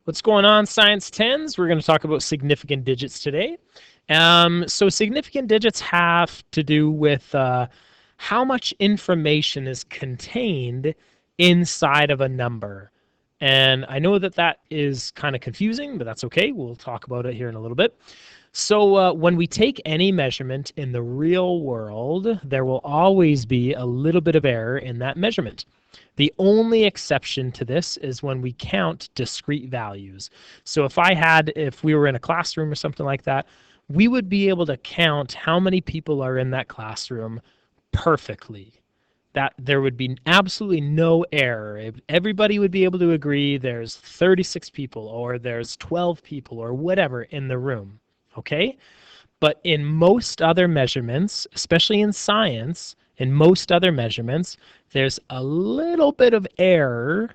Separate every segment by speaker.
Speaker 1: What's going on, Science 10s? We're going to talk about significant digits today. So significant digits have to do with how much information is contained inside of a number. And I know that that is kind of confusing, but that's okay. We'll talk about it here in a little bit. So when we take any measurement in the real world, there will always be a little bit of error in that measurement. The only exception to this is when we count discrete values. So if we were in a classroom or something like that, we would be able to count how many people are in that classroom perfectly. That there would be absolutely no error. Everybody would be able to agree there's 36 people or there's 12 people or whatever in the room. Okay? But in most other measurements, especially in science, in most other measurements, there's a little bit of error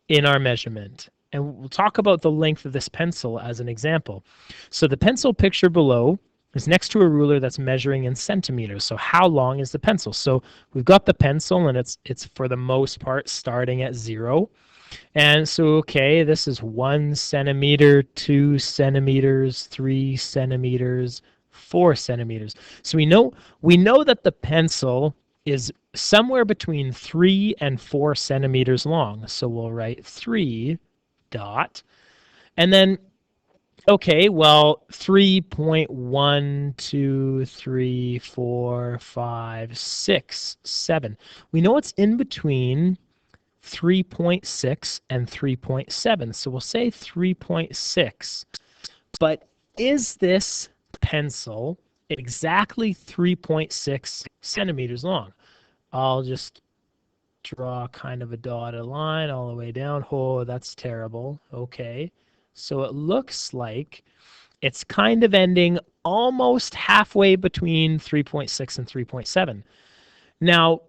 Speaker 1: in our measurement. And we'll talk about the length of this pencil as an example. So the pencil picture below is next to a ruler that's measuring in centimeters. So how long is the pencil? So we've got the pencil, and it's for the most part starting at 0. And so, okay, this is 1 centimeter, 2 centimeters, 3 centimeters, 4 centimeters. So we know that the pencil is somewhere between 3 and 4 centimeters long. So we'll write 3 dot. And then, okay, well, 3.1, 2, 3, 4, 5, 6, 7. We know it's in between 3.6 and 3.7. So we'll say 3.6. But is this pencil exactly 3.6 centimeters long? I'll just draw kind of a dotted line all the way down. Oh, that's terrible. Okay. So it looks like it's kind of ending almost halfway between 3.6 and 3.7. Now,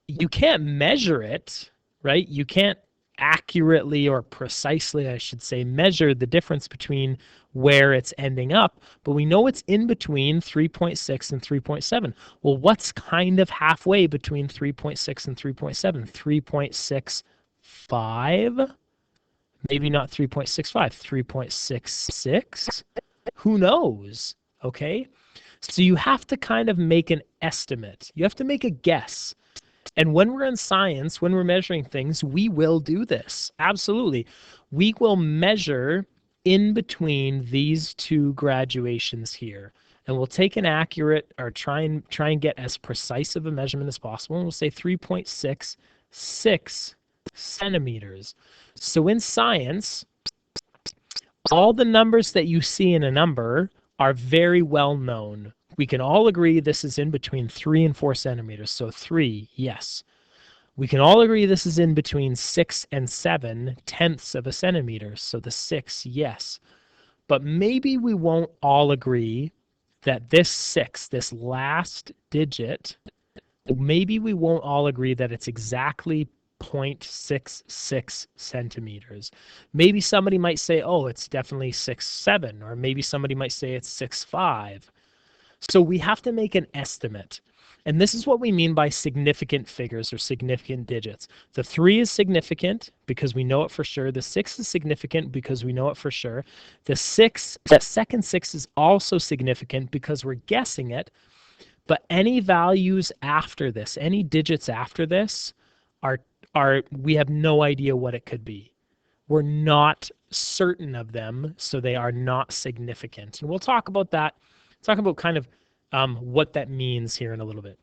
Speaker 1: you can't measure it, right? You can't accurately or precisely, I should say, measure the difference between where it's ending up, but we know it's in between 3.6 and 3.7. Well, what's kind of halfway between 3.6 and 3.7? 3.65? Maybe not 3.65, 3.66? Who knows? Okay? So you have to kind of make an estimate. You have to make a guess. And when we're in science, when we're measuring things, we will do this. Absolutely. We will measure in between these two graduations here. And we'll take an accurate or try and get as precise of a measurement as possible. And we'll say 3.66 centimeters. So in science, all the numbers that you see in a number are very well known. We can all agree this is in between 3 and 4 centimeters. So 3, yes. We can all agree this is in between 6 and 7 tenths of a centimeter. So the 6, yes. But maybe we won't all agree that this 6, this last digit, maybe we won't all agree that it's exactly 0.66 centimeters. Maybe somebody might say, oh, it's definitely 6.7, or maybe somebody might say it's 6.5. So we have to make an estimate. And this is what we mean by significant figures or significant digits. The 3 is significant because we know it for sure. The 6 is significant because we know it for sure. The second 6 is also significant because we're guessing it. But any values after this, any digits after this, we have no idea what it could be. We're not certain of them, so they are not significant. And we'll talk about that. Talk about kind of what that means here in a little bit.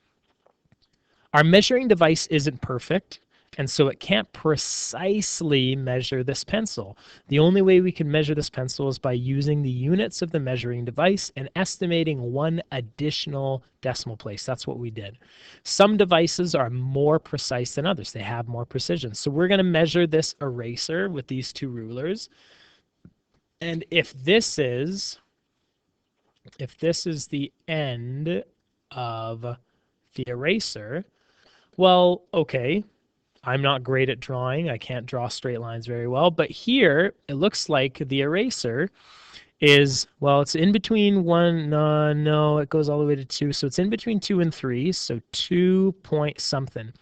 Speaker 1: Our measuring device isn't perfect, and so it can't precisely measure this pencil. The only way we can measure this pencil is by using the units of the measuring device and estimating one additional decimal place. That's what we did. Some devices are more precise than others. They have more precision. So we're going to measure this eraser with these two rulers. And if this is the end of the eraser, well, okay, I'm not great at drawing. I can't draw straight lines very well. But here, it looks like the eraser is, well, it's in between 1, no, it goes all the way to 2. So it's in between 2 and 3, so 2 point something.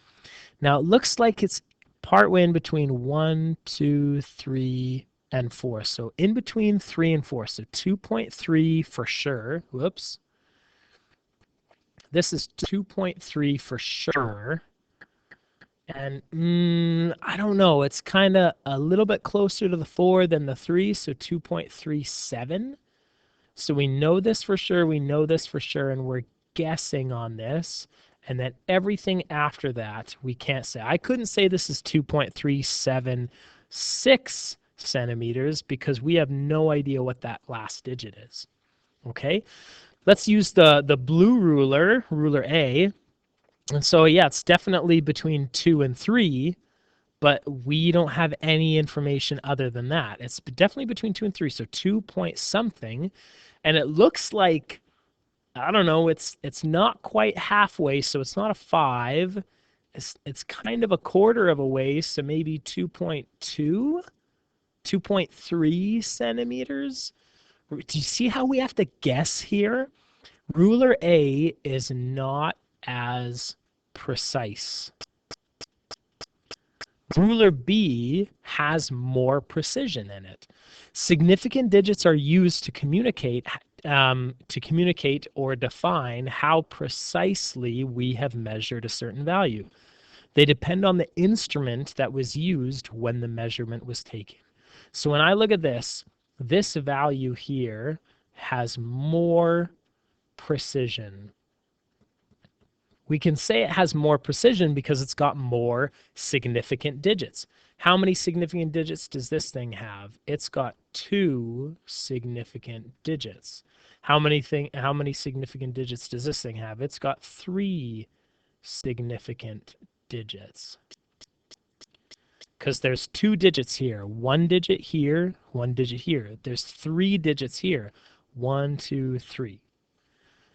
Speaker 1: Now, it looks like it's partway in between 1, 2, 3, and 4. So in between 3 and 4. So 2.3 for sure. Whoops. This is 2.3 for sure. And I don't know. It's kind of a little bit closer to the 4 than the 3. So 2.37. So we know this for sure. We know this for sure. And we're guessing on this. And then everything after that, we can't say. I couldn't say this is 2.376 centimeters because we have no idea what that last digit is. Okay, let's use the blue ruler, ruler A. And so, yeah, it's definitely between 2 and 3, but we don't have any information other than that. It's definitely between 2 and 3, so 2 point something. And it looks like, I don't know, it's not quite halfway, so it's not a 5. It's kind of a quarter of a way, so maybe 2.2, 2.3 centimeters. Do you see how we have to guess here? Ruler A is not as precise. Ruler B has more precision in it. Significant digits are used to communicate or define how precisely we have measured a certain value. They depend on the instrument that was used when the measurement was taken. So when I look at this value here has more precision. We can say it has more precision because it's got more significant digits. How many significant digits does this thing have? It's got 2 significant digits. How many significant digits does this thing have? It's got 3 significant digits. Because there's 2 digits here. 1 digit here, 1 digit here. There's 3 digits here. 1, 2, 3.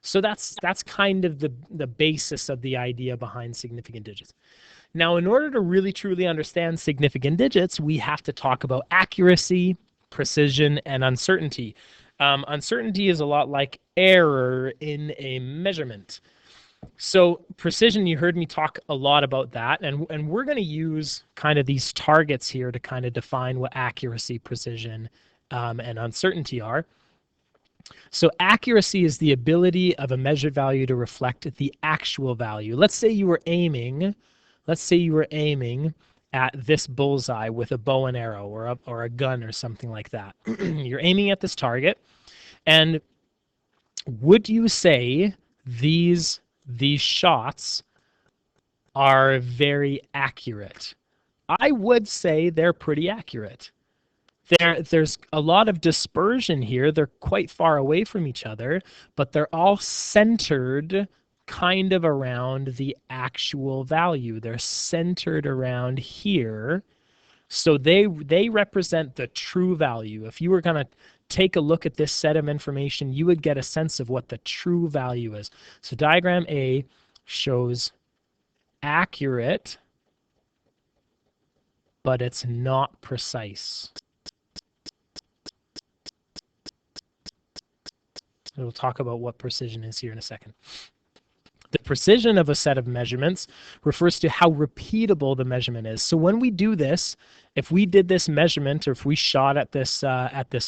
Speaker 1: So that's kind of the basis of the idea behind significant digits. Now, in order to really truly understand significant digits, we have to talk about accuracy, precision, and uncertainty. Uncertainty is a lot like error in a measurement. So precision, you heard me talk a lot about that, and we're going to use kind of these targets here to kind of define what accuracy, precision, and uncertainty are. So accuracy is the ability of a measured value to reflect the actual value. Let's say you were aiming at this bullseye with a bow and arrow or a gun or something like that. You're aiming at this target, and would you say these shots are very accurate? I would say they're pretty accurate. There's a lot of dispersion here. They're quite far away from each other, but they're all centered kind of around the actual value. They're centered around here. So they represent the true value. If you were going to take a look at this set of information, you would get a sense of what the true value is. So diagram A shows accurate, but it's not precise. We'll talk about what precision is here in a second. The precision of a set of measurements refers to how repeatable the measurement is. So when we do this, if we did this measurement or if we shot at this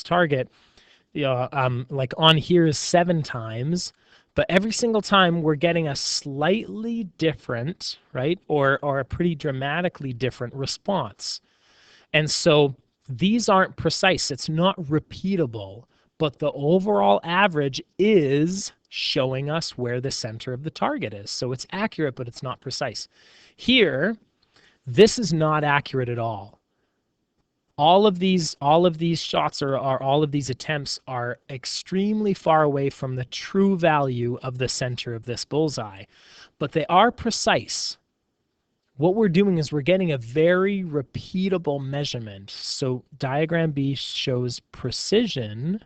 Speaker 1: target, like on here is 7 times, but every single time we're getting a slightly different, right, or a pretty dramatically different response. And so these aren't precise. It's not repeatable, but the overall average is showing us where the center of the target is. So it's accurate, but it's not precise. Here, this is not accurate at all. All of these shots or all of these attempts are extremely far away from the true value of the center of this bullseye, but they are precise. What we're doing is we're getting a very repeatable measurement. So diagram B shows precision,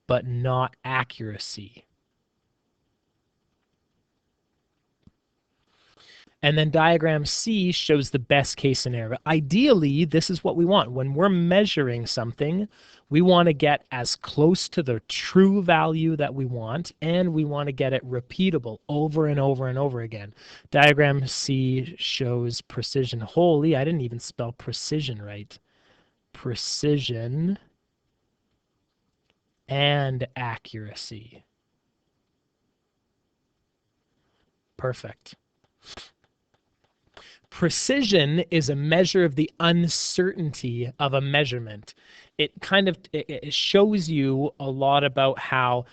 Speaker 1: but not accuracy. And then diagram C shows the best case scenario. Ideally, this is what we want. When we're measuring something, we want to get as close to the true value that we want, and we want to get it repeatable over and over and over again. Diagram C shows precision. Holy, I didn't even spell precision right. Precision and accuracy. Perfect. Precision is a measure of the uncertainty of a measurement. It shows you a lot about how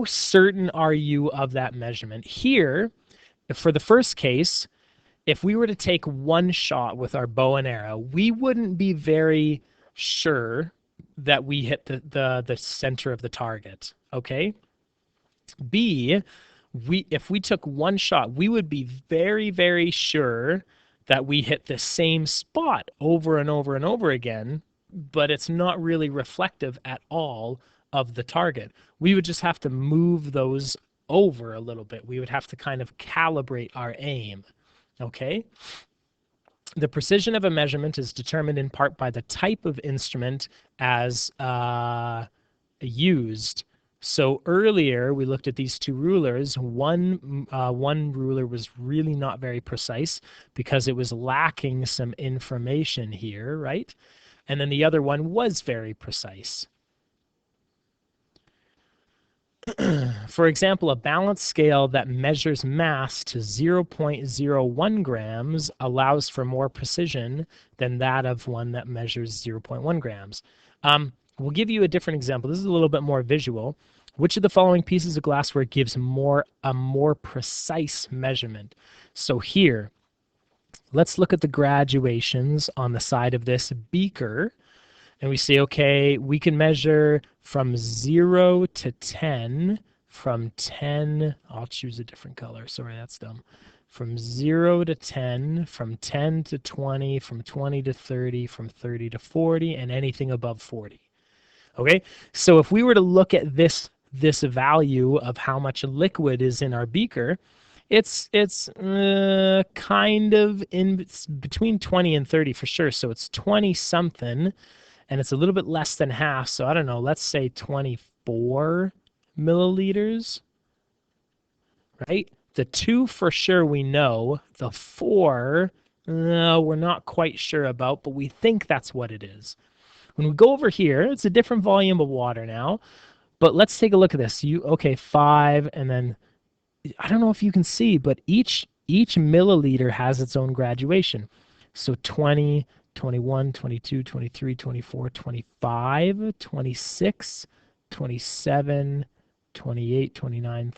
Speaker 1: certain are you of that measurement. Here, for the first case, if we were to take one shot with our bow and arrow, we wouldn't be very sure that we hit the center of the target. Okay? B, if we took one shot, we would be very, very sure that we hit the same spot over and over and over again, but it's not really reflective at all of the target. We would just have to move those over a little bit. We would have to kind of calibrate our aim. Okay? The precision of a measurement is determined in part by the type of instrument as used. So earlier we looked at these two rulers. One ruler was really not very precise because it was lacking some information here, right? And then the other one was very precise. For example, a balance scale that measures mass to 0.01 grams allows for more precision than that of one that measures 0.1 grams. We'll give you a different example. This is a little bit more visual. Which of the following pieces of glassware gives a more precise measurement? So here, let's look at the graduations on the side of this beaker. And we say, okay, we can measure from 0 to 10. From 10, I'll choose a different color. Sorry, that's dumb. From 0 to 10, from 10 to 20, from 20 to 30, from 30 to 40, and anything above 40. Okay, so if we were to look at this value of how much liquid is in our beaker, it's kind of it's between 20 and 30 for sure. So it's 20 something, and it's a little bit less than half. So I don't know, let's say 24 milliliters, right? The 2 for sure we know. The 4, we're not quite sure about, but we think that's what it is. When we go over here, it's a different volume of water now, but let's take a look at this. Okay, 5, and then I don't know if you can see, but each milliliter has its own graduation. So 20, 21, 22, 23, 24, 25, 26, 27, 28, 29,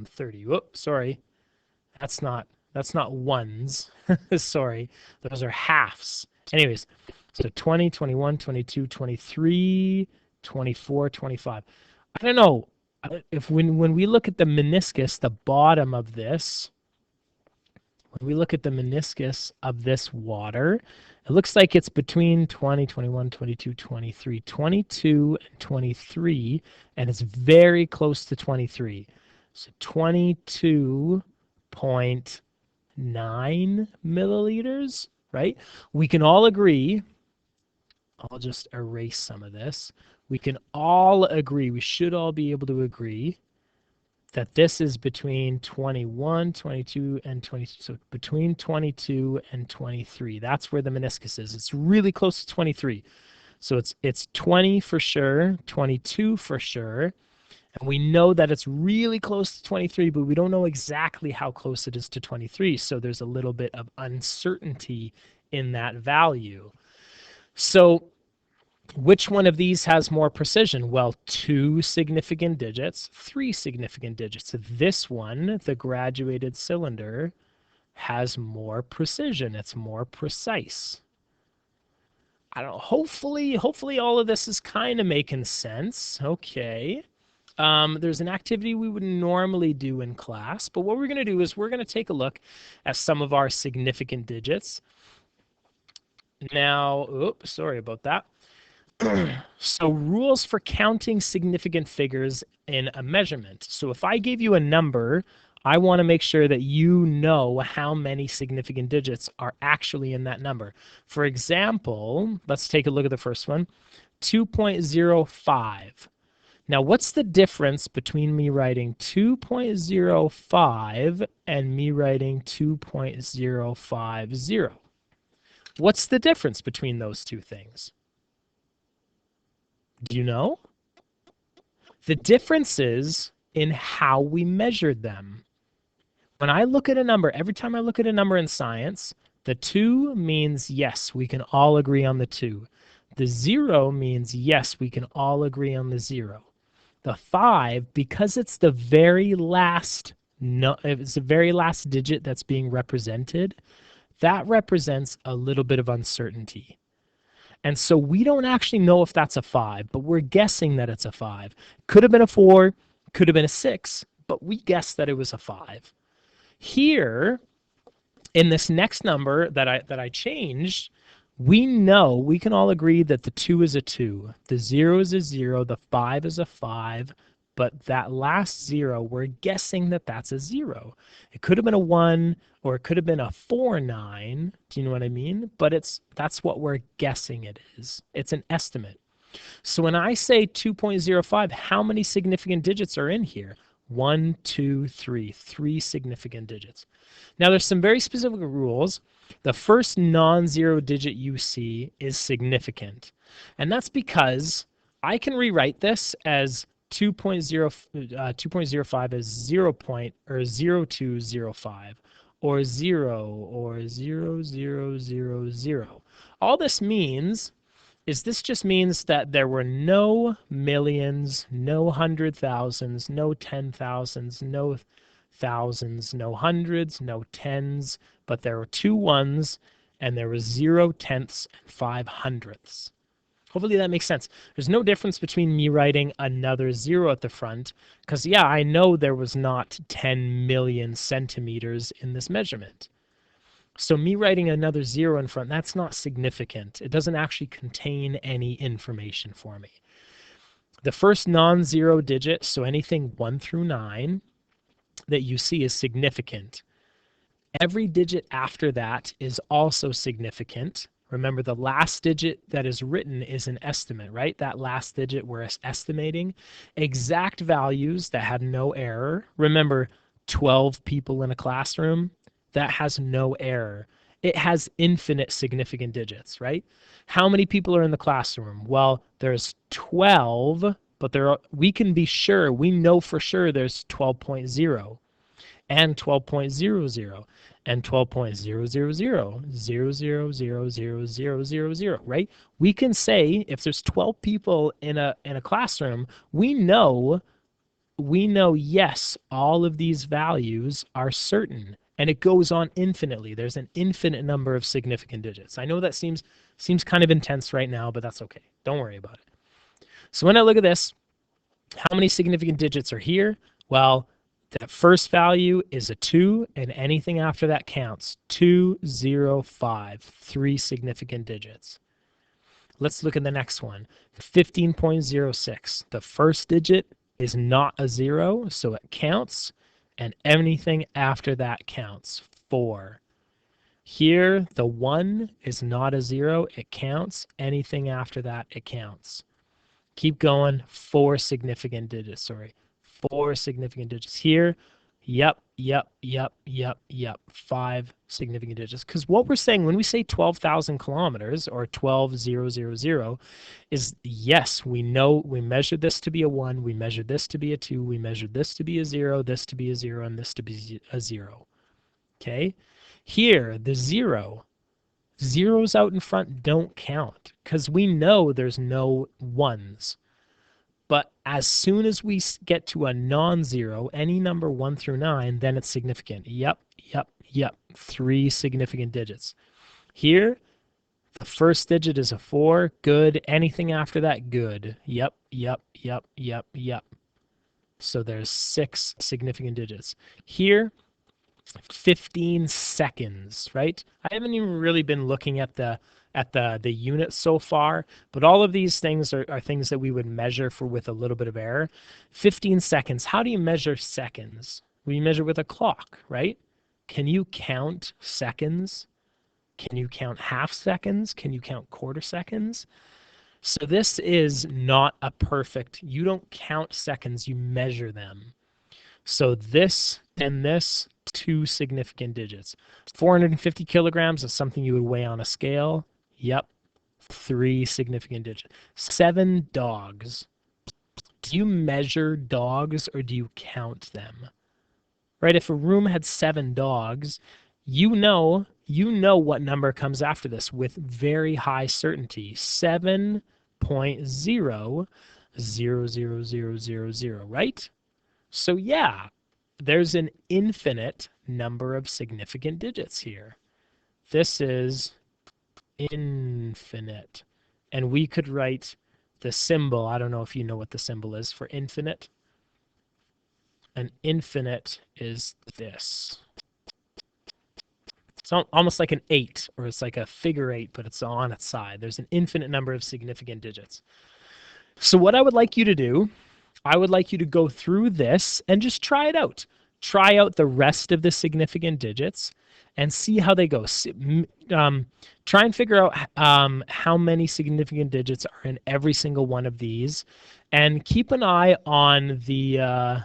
Speaker 1: 30. Whoops, sorry. That's not ones. Sorry. Those are halves. Anyways, so 20, 21, 22, 23, 24, 25. I don't know if when we look at the meniscus, the bottom of this, when we look at the meniscus of this water, it looks like it's between 20, 21, 22, 23, 22, and 23, and it's very close to 23. So 22.9 milliliters, right? We can all agree, I'll just erase some of this. We can all agree, we should all be able to agree that this is between 21, 22, and 22. So between 22 and 23. That's where the meniscus is. It's really close to 23. So it's 20 for sure, 22 for sure. And we know that it's really close to 23, but we don't know exactly how close it is to 23. So there's a little bit of uncertainty in that value. So which one of these has more precision? Well, 2 significant digits, 3 significant digits. This one, the graduated cylinder, has more precision. It's more precise. I don't know. Hopefully all of this is kind of making sense. Okay. There's an activity we would normally do in class, but what we're going to do is we're going to take a look at some of our significant digits. Now, oops, sorry about that. So rules for counting significant figures in a measurement. So if I gave you a number I want to make sure that you know how many significant digits are actually in that number. For example, let's take a look at the first one, 2.05. Now, what's the difference between me writing 2.05 and me writing 2.050? What's the difference between those two things? Do you know? The difference is in how we measured them. When I look at a number, every time I look at a number in science, the 2 means yes, we can all agree on the 2. The 0 means yes, we can all agree on the 0. The 5, because it's the very last it's the very last digit that's being represented, that represents a little bit of uncertainty. And so we don't actually know if that's a 5, but we're guessing that it's a 5. Could have been a 4, could have been a 6, but we guessed that it was a 5. Here, in this next number that I changed, we know, we can all agree that the 2 is a 2, the 0 is a 0, the 5 is a 5, but that last 0, we're guessing that that's a 0. It could have been a 1, or it could have been a 4-9. Do you know what I mean? But that's what we're guessing it is. It's an estimate. So when I say 2.05, how many significant digits are in here? 1, 2, 3, 3 significant digits. Now there's some very specific rules. The first non-zero digit you see is significant. And that's because I can rewrite this as 2.05 as 0 point or 0205 or 0 or 0000. All this means is this just means that there were no millions, no 100,000s, no 10,000s, no thousands, no hundreds, no tens, but there were 2 ones and there were 0 tenths and 5 hundredths. Hopefully that makes sense. There's no difference between me writing another 0 at the front, because yeah, I know there was not 10 million centimeters in this measurement. So me writing another 0 in front, that's not significant. It doesn't actually contain any information for me. The first non-zero digit, so anything 1 through 9 that you see is significant. Every digit after that is also significant. Remember, the last digit that is written is an estimate, right? That last digit we're estimating. Exact values that have no error. Remember, 12 people in a classroom, that has no error. It has infinite significant digits, right? How many people are in the classroom? Well, there's 12, but we can be sure, we know for sure there's 12.0 and 12.00 and 12.000000000, right? We can say if there's 12 people in a classroom, we know yes, all of these values are certain, and it goes on infinitely. There's an infinite number of significant digits. I know that seems kind of intense right now, but that's okay. Don't worry about it. So when I look at this, how many significant digits are here? Well, that first value is a 2, and anything after that counts. 2, 0, 5, 3 significant digits. Let's look at the next one. 15.06. The first digit is not a 0, so it counts, and anything after that counts. 4. Here, the 1 is not a 0, it counts. Anything after that, it counts. Keep going. 4 significant digits, 4 significant digits here. Yep. 5 significant digits. Because what we're saying when we say 12,000 kilometers or 12,000 is yes, we know we measured this to be a 1, we measured this to be a 2, we measured this to be a 0, this to be a 0, and this to be a 0. Okay? Here, the 0. Zeros out in front don't count because we know there's no 1s. But as soon as we get to a non-zero, any number 1 through 9, then it's significant. Yep. 3 significant digits. Here, the first digit is a 4. Good. Anything after that, good. Yep. So there's 6 significant digits. Here, 15 seconds, right? I haven't even really been looking at the units so far, but all of these things are things that we would measure for with a little bit of error. 15 seconds. How do you measure seconds? We measure with a clock, right? Can you count seconds? Can you count half seconds? Can you count quarter seconds? So this is not a perfect, you don't count seconds, you measure them. So this and this, 2 significant digits. 450 kilograms is something you would weigh on a scale. Yep, 3 significant digits. 7 dogs. Do you measure dogs or do you count them? Right? If a room had 7 dogs, you know what number comes after this with very high certainty. 7.0000000, right? So yeah, there's an infinite number of significant digits here. This is infinite. And we could write the symbol. I don't know if you know what the symbol is for infinite. An infinite is this. It's almost like an 8, or it's like a figure 8, but it's on its side. There's an infinite number of significant digits. So what I would like you to do, I would like you to go through this and just try it out. Try out the rest of the significant digits and see how they go. Try and figure out how many significant digits are in every single one of these, and keep an eye on the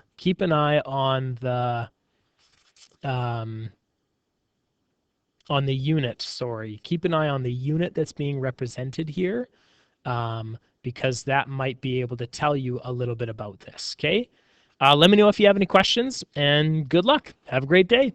Speaker 1: unit. Sorry, keep an eye on the unit that's being represented here, because that might be able to tell you a little bit about this. Okay. Let me know if you have any questions, and good luck. Have a great day.